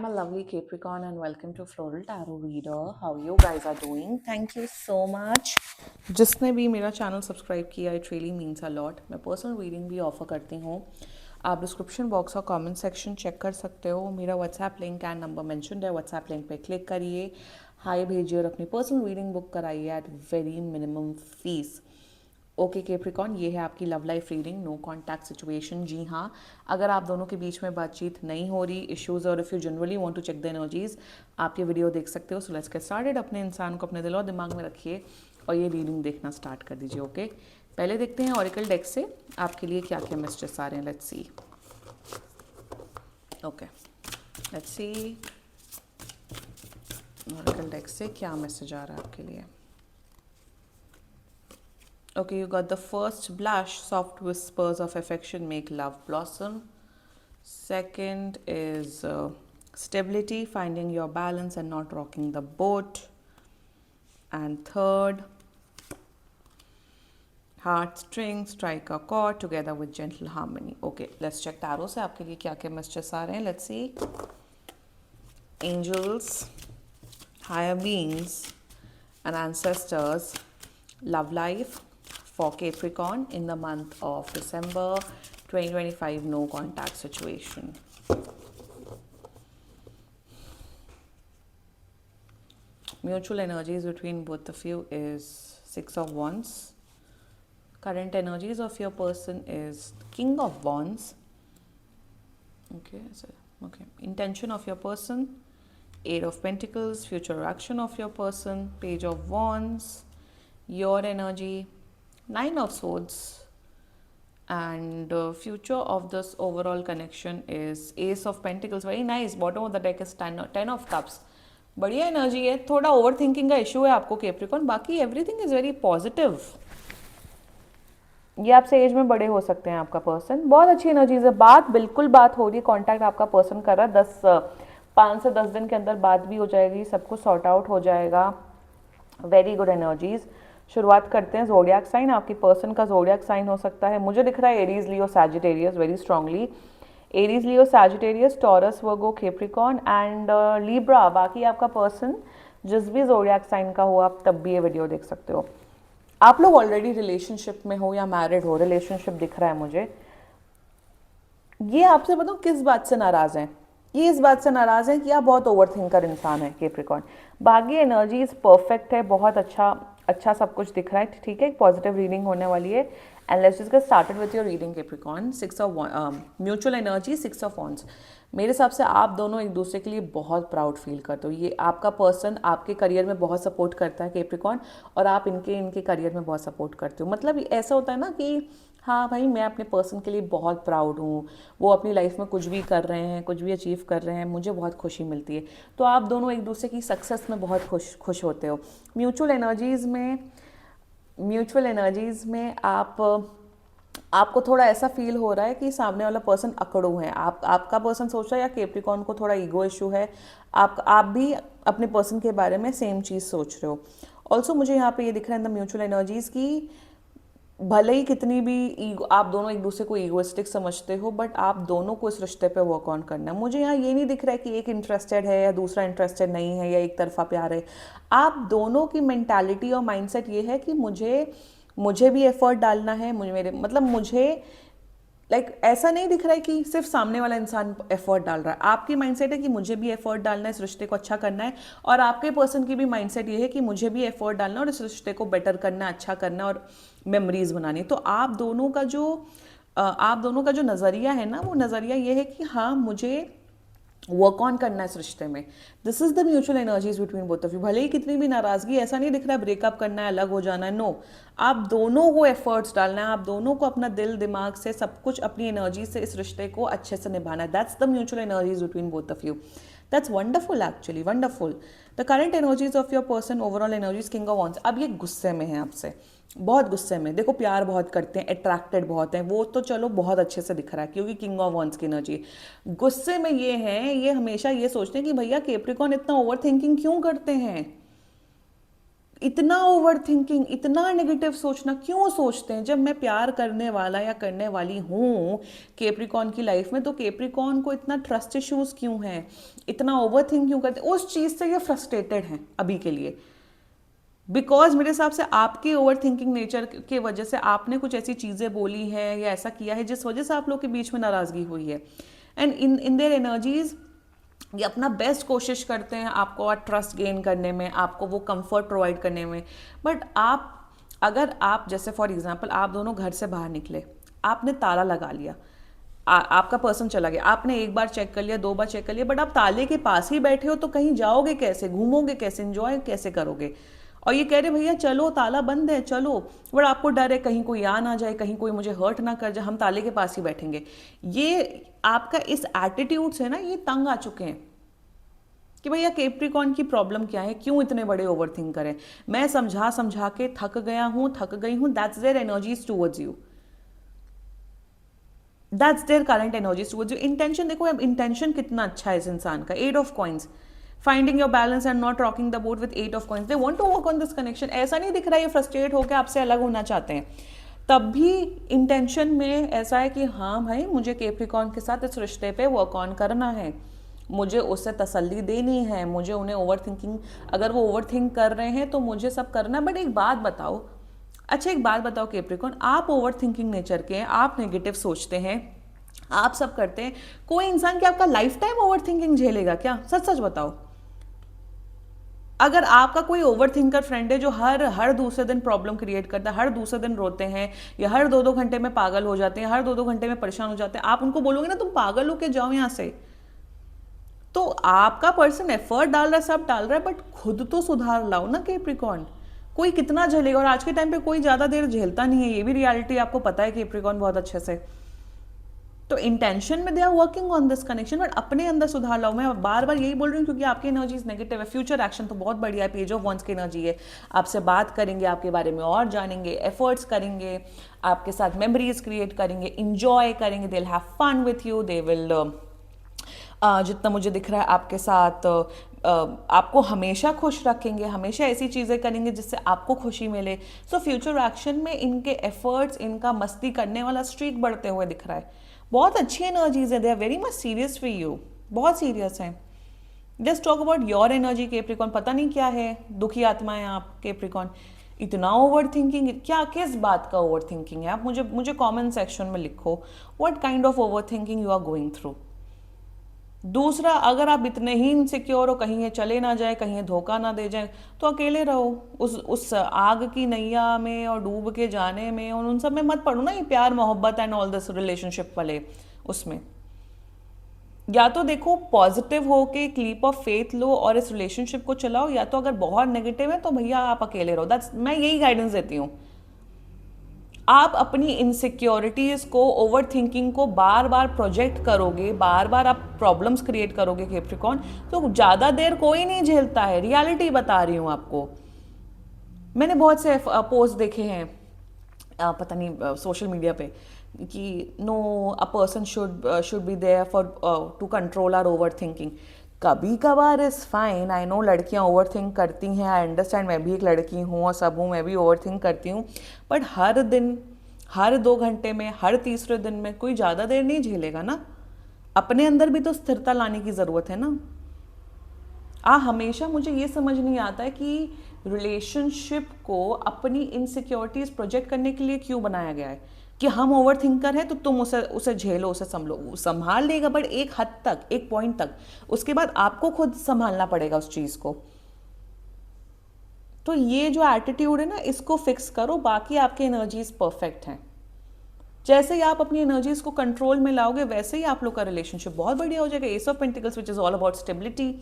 I'm a lovely Capricorn and welcome to Floral Tarot Reader. How you guys are doing? Thank you so much. जिसने भी मेरा channel subscribe किया it really means a lot. मैं personal reading भी offer करती हूँ. आप description box और कमेंट सेक्शन चेक कर सकते हो. मेरा WhatsApp link and number mentioned है. व्हाट्सएप लिंक पे क्लिक करिए, हाई भेजिए और अपनी पर्सनल रीडिंग बुक कराइए at very minimum fees. Okay Capricorn, ये है आपकी love life reading. No contact situation. जी हाँ, अगर आप दोनों के बीच में बातचीत नहीं हो रही, इश्यूज, और if you generally want to check the energies, आप ये वीडियो देख सकते हो. So let's get started. अपने इंसान को अपने दिल और दिमाग में रखिए और ये रीडिंग देखना स्टार्ट कर दीजिए. ओके, पहले देखते हैं ऑरिकल डेक से आपके लिए क्या क्या मैसेजेस आ रहे हैं. Let's see. Okay, let's see oracle deck से क्या मैसेज आ रहा है आपके लिए. Okay, you got the first blush, soft whispers of affection make love blossom. Second is stability, finding your balance and not rocking the boat. And third, heartstrings, strike a chord together with gentle harmony. Okay, let's check tarot से आपके लिए क्या क्या messages आ रहे हैं. Let's see. Angels, higher beings and ancestors, love life for Capricorn in the month of December 2025, no contact situation. Mutual energies between both of you is Six of Wands. Current energies of your person is King of Wands. Okay, intention of your person, Eight of Pentacles. Future action of your person, Page of Wands. Your energy, Nine of Swords. And future of this overall connection is Ace of Pentacles. Very nice. Bottom of the deck is ten of Cups. बढ़िया energy है. थोड़ा over thinking का issue है आपको Capricorn, बाकी everything is very positive. ये आपसे as में बड़े हो सकते हैं आपका पर्सन. बहुत अच्छी एनर्जीज है. बात हो रही है. कॉन्टैक्ट आपका पर्सन कर रहा है. 5 से 10 दिन के अंदर बात भी हो जाएगी. सब कुछ सॉर्ट आउट हो जाएगा. Very good energies. शुरुआत करते हैं जोडियाक साइन. आपकी पर्सन का जोडियाक साइन हो सकता है, मुझे दिख रहा है, Aries, Leo, Sagittarius. Very strongly Aries, Leo, Sagittarius, taurus, Virgo, Capricorn and Libra. बाकी आपका पर्सन जिस भी जोडियाक साइन का हो, आप तब भी ये वीडियो देख सकते हो. आप लोग ऑलरेडी रिलेशनशिप में हो या मैरिड हो. रिलेशनशिप दिख रहा है मुझे. ये आपसे बताओ किस बात से नाराज हैं. ये इस बात से नाराज हैं कि आप बहुत ओवर थिंकर इंसान है केप्रिकॉर्न. बाकी एनर्जीज परफेक्ट है. बहुत अच्छा सब कुछ दिख रहा है. ठीक है, एक पॉजिटिव रीडिंग होने वाली है. And let's just get started with your reading Capricorn. Mutual energy, 6 of wands. मेरे हिसाब से आप दोनों एक दूसरे के लिए बहुत प्राउड फील करते हो. ये आपका पर्सन आपके करियर में बहुत सपोर्ट करता है केप्रिकॉर्न, और आप इनके करियर में बहुत सपोर्ट करते हो. मतलब ऐसा होता है ना कि हाँ भाई, मैं अपने पर्सन के लिए बहुत प्राउड हूँ. वो अपनी लाइफ में कुछ भी कर रहे हैं, कुछ भी अचीव कर रहे हैं, मुझे बहुत खुशी मिलती है. तो आप दोनों एक दूसरे की सक्सेस में बहुत खुश होते हो. म्यूचुअल एनर्जीज में आपको थोड़ा ऐसा फील हो रहा है कि सामने वाला पर्सन अकड़ू है. आपका पर्सन सोच रहा है या केप्रिकॉर्न को थोड़ा ईगो इशू है. आप भी अपने पर्सन के बारे में सेम चीज़ सोच रहे हो. ऑल्सो मुझे यहाँ पे ये दिख रहा है इन द म्यूचुअल एनर्जीज की भले ही कितनी भी ईगो, आप दोनों एक दूसरे को ईगोइस्टिक समझते हो, बट आप दोनों को इस रिश्ते पे वर्क ऑन करना है. मुझे यहाँ ये नहीं दिख रहा है कि एक इंटरेस्टेड है या दूसरा इंटरेस्टेड नहीं है या एक तरफा प्यार है. आप दोनों की मेंटालिटी और माइंडसेट ये है कि मुझे भी एफर्ट डालना है. मुझे ऐसा नहीं दिख रहा है कि सिर्फ सामने वाला इंसान एफर्ट डाल रहा है. आपकी माइंडसेट है कि मुझे भी एफर्ट डालना है, इस रिश्ते को अच्छा करना है. और आपके पर्सन की भी माइंडसेट ये है कि मुझे भी एफर्ट डालना है और इस रिश्ते को बेटर करना है, अच्छा करना है और मेमोरीज बनानी. तो आप दोनों का जो नज़रिया है ना, वो नज़रिया ये है कि हाँ, मुझे वर्क ऑन करना है इस रिश्ते में. This is the mutual energies between both of you. भले ही कितनी भी नाराजगी, ऐसा नहीं दिख रहा है ब्रेकअप करना है, अलग हो जाना है. नो, आप दोनों को एफर्ट्स डालना है. आप दोनों को अपना दिल दिमाग से सब कुछ अपनी एनर्जी से इस रिश्ते को अच्छे से निभाना है. That's the mutual energies between both of you. That's wonderful, actually wonderful. The current energies of your person, overall energies, king of wands. अब ये गुस्से में है आपसे, बहुत गुस्से में. देखो, प्यार बहुत करते हैं, अट्रैक्टेड बहुत हैं, वो तो चलो बहुत अच्छे से दिख रहा है क्योंकि किंग ऑफ वॉन्ड्स की एनर्जी. गुस्से में ये हैं, ये हमेशा ये सोचते हैं कि भैया केप्रिकॉर्न इतना ओवर थिंकिंग क्यों करते हैं. इतना ओवर थिंकिंग, इतना नेगेटिव सोचना क्यों सोचते हैं? जब मैं प्यार करने वाला या करने वाली हूँ केप्रिकॉन की लाइफ में, तो केप्रिकॉन को इतना ट्रस्ट इश्यूज क्यों हैं, इतना ओवर थिंक क्यों करते हैं? उस चीज़ से ये फ्रस्ट्रेटेड हैं अभी के लिए, बिकॉज मेरे हिसाब से आपके ओवर थिंकिंग नेचर के वजह से आपने कुछ ऐसी चीज़ें बोली हैं या ऐसा किया है जिस वजह से आप लोग के बीच में नाराज़गी हुई है। एंड इन देयर एनर्जीज ये अपना बेस्ट कोशिश करते हैं आपको और ट्रस्ट गेन करने में, आपको वो कंफर्ट प्रोवाइड करने में। बट आप, अगर आप जैसे फॉर एग्जांपल आप दोनों घर से बाहर निकले, आपने ताला लगा लिया, आपका पर्सन चला गया, आपने एक बार चेक कर लिया, 2 बार चेक कर लिया, बट आप ताले के पास ही बैठे हो, तो कहीं जाओगे कैसे, घूमोगे कैसे, इंजॉय कैसे करोगे? और ये कह रहे भैया चलो ताला बंद है चलो, बट आपको डर है कहीं कोई आ ना जाए, कहीं कोई मुझे हर्ट ना कर जाए, हम ताले के पास ही बैठेंगे। ये आपका इस एटीट्यूड से ना ये तंग आ चुके हैं कि भैया केप्रिकॉन की प्रॉब्लम क्या है, क्यों इतने बड़े ओवर थिंक करें? मैं समझा समझा के थक गया हूं, थक गई हूं। That's their energies towards you, that's their current energies towards you. Intention देखो, अब इंटेंशन कितना अच्छा है इस इंसान का। 8 of coins, finding your balance and not rocking the boat with 8 of coins. They want to work on this connection. ऐसा नहीं दिख रहा है ये फ्रस्ट्रेट होकर आपसे अलग होना चाहते हैं, तब भी इंटेंशन में ऐसा है कि हाँ भाई मुझे केप्रिकॉन के साथ इस रिश्ते पे वर्क ऑन करना है, मुझे उससे तसल्ली देनी है, मुझे उन्हें ओवर थिंकिंग, अगर वो ओवर थिंक कर रहे हैं तो मुझे सब करना है। बट एक बात बताओ, अच्छा एक बात बताओ केप्रिकॉन, आप ओवर थिंकिंग नेचर के हैं, आप नेगेटिव सोचते हैं, आप सब करते हैं, कोई इंसान क्या आपका लाइफ टाइम ओवर थिंकिंग झेलेगा क्या? सच सच बताओ। अगर आपका कोई ओवर थिंकर फ्रेंड है जो हर हर दूसरे दिन प्रॉब्लम क्रिएट करता है, हर दूसरे दिन रोते हैं, या हर 2-2 घंटे में पागल हो जाते हैं, हर 2-2 घंटे में परेशान हो जाते हैं, आप उनको बोलोगे ना तुम पागल हो के जाओ यहाँ से, तो आपका पर्सन एफर्ट डाल रहा है, सब डाल रहा है, बट खुद तो सुधार लाओ ना केप्रिकॉन। कोई कितना झेलेगा? और आज के टाइम पे कोई ज्यादा देर झेलता नहीं है, ये भी रियलिटी आपको पता है केप्रिकॉन बहुत अच्छे से। तो इंटेंशन में they are working on this connection, but अपने अंदर सुधार लाओ। मैं बार बार यही बोल रही हूँ क्योंकि आपकी एनर्जीज नेगेटिव है। फ्यूचर एक्शन तो बहुत बढ़िया है, पेज ऑफ वंस की एनर्जी है, आपसे बात करेंगे, आपके बारे में और जानेंगे, एफर्ट्स करेंगे, आपके साथ मेमोरीज क्रिएट करेंगे, इंजॉय करेंगे, they will have fun with you, they will जितना मुझे दिख रहा है आपके साथ आपको हमेशा खुश रखेंगे, हमेशा ऐसी चीज़ें करेंगे जिससे आपको खुशी मिले। सो फ्यूचर एक्शन में इनके एफर्ट्स, इनका मस्ती करने वाला स्ट्रीक बढ़ते हुए दिख रहा है। बहुत अच्छी एनर्जीज है, they are very much serious for you, बहुत सीरियस हैं। Just talk about your energy Capricorn. पता नहीं क्या है, दुखी आत्मा है आप केप्रिकॉन, इतना ओवर थिंकिंग, क्या किस बात का ओवर थिंकिंग है? आप मुझे कमेंट सेक्शन में लिखो what kind of overthinking you are going through. दूसरा, अगर आप इतने ही इनसिक्योर हो, कहीं ये चले ना जाए, कहीं ये धोखा ना दे जाए, तो अकेले रहो उस आग की नैया में और डूब के जाने में और उन सब में मत पड़ो ना, ये प्यार मोहब्बत एंड ऑल दिस रिलेशनशिप वाले उसमें। या तो देखो पॉजिटिव हो के एक लीप ऑफ फेथ लो और इस रिलेशनशिप को चलाओ, या तो अगर बहुत नेगेटिव है तो भैया आप अकेले रहो। दैट्स, मैं यही गाइडेंस देती हूँ। आप अपनी इनसिक्योरिटीज को, ओवर थिंकिंग को बार बार प्रोजेक्ट करोगे, बार बार आप प्रॉब्लम्स क्रिएट करोगे केप्रिकॉन, तो ज़्यादा देर कोई नहीं झेलता है। रियलिटी बता रही हूँ आपको। मैंने बहुत से पोस्ट देखे हैं पता नहीं सोशल मीडिया पे कि no a person should be there for to control or overthinking. कभी कभार इज़ फाइन, आई नो लड़कियां ओवर थिंक करती हैं, आई अंडरस्टैंड, मैं भी एक लड़की हूँ और सब हूँ, मैं भी ओवर थिंक करती हूँ, बट हर दिन, हर 2 घंटे में, हर तीसरे दिन में कोई ज़्यादा देर नहीं झेलेगा ना। अपने अंदर भी तो स्थिरता लाने की ज़रूरत है ना। हमेशा मुझे ये समझ नहीं आता है कि रिलेशनशिप को अपनी इनसिक्योरिटीज प्रोजेक्ट करने के लिए क्यों बनाया गया है कि हम ओवर थिंकर हैं तो तुम उसे उसे झेलो, उसे संभलो, संभाल लेगा बट एक हद तक, एक पॉइंट तक, उसके बाद आपको खुद संभालना पड़ेगा उस चीज को। तो ये जो एटीट्यूड है ना, इसको फिक्स करो, बाकी आपकी एनर्जीज परफेक्ट हैं। जैसे ही आप अपनी एनर्जीज को कंट्रोल में लाओगे वैसे ही आप लोग का रिलेशनशिप बहुत बढ़िया हो जाएगा। S of pentacles which is all about stability,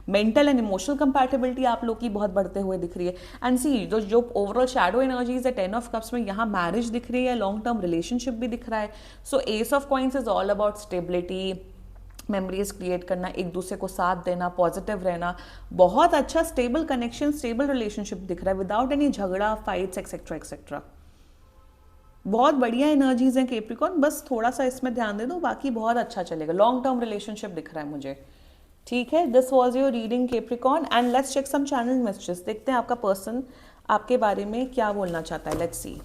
mental and emotional compatibility आप लोग की बहुत बढ़ते हुए दिख रही है। एंड सी जो ओवरऑल शैडो एनर्जीज है 10 ऑफ कप्स में, यहाँ मैरिज दिख रही है, लॉन्ग टर्म रिलेशनशिप भी दिख रहा है। So ace of coins is all about stability, memories create करना, एक दूसरे को साथ देना, पॉजिटिव रहना, बहुत अच्छा स्टेबल कनेक्शन, स्टेबल रिलेशनशिप दिख रहा है विदाउट एनी झगड़ा, फाइट्स एक्सेट्रा एक्सेट्रा। बहुत बढ़िया एनर्जीज हैं केप्रिकॉन, बस थोड़ा सा इसमें ध्यान दे दो, बाकी बहुत अच्छा चलेगा। लॉन्ग टर्म रिलेशनशिप दिख रहा है मुझे। ठीक है, this was your reading Capricorn and let's check some channel messages. देखते हैं आपका पर्सन आपके बारे में क्या बोलना चाहता है, लेट्स सी।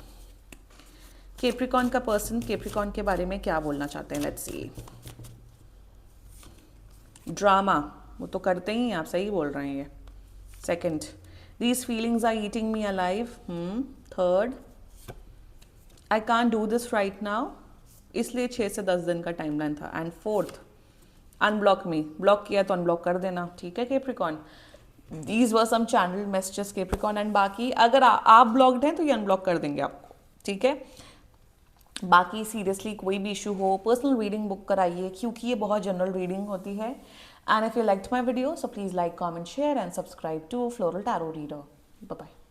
कैप्रिकॉर्न का पर्सन कैप्रिकॉर्न के बारे में क्या बोलना चाहते हैं, लेट्स सी। ड्रामा, वो तो करते ही हैं, आप सही बोल रहे हैं ये। Second, these feelings are eating me alive. Third, I can't do this right now, इसलिए 6 से 10 दिन का टाइमलाइन था। And fourth, unblock me, block किया तो अनब्लॉक कर देना, ठीक है Capricorn. These were some channel messages Capricorn, and बाकी अगर आप ब्लॉक्ड हैं तो ये अनब्लॉक कर देंगे आपको, ठीक है। बाकी सीरियसली कोई भी इशू हो, पर्सनल रीडिंग बुक कराइए, क्योंकि ये बहुत जनरल रीडिंग होती है। And if you liked my video, so please like, comment, share and subscribe to Floral Tarot Reader. Bye bye.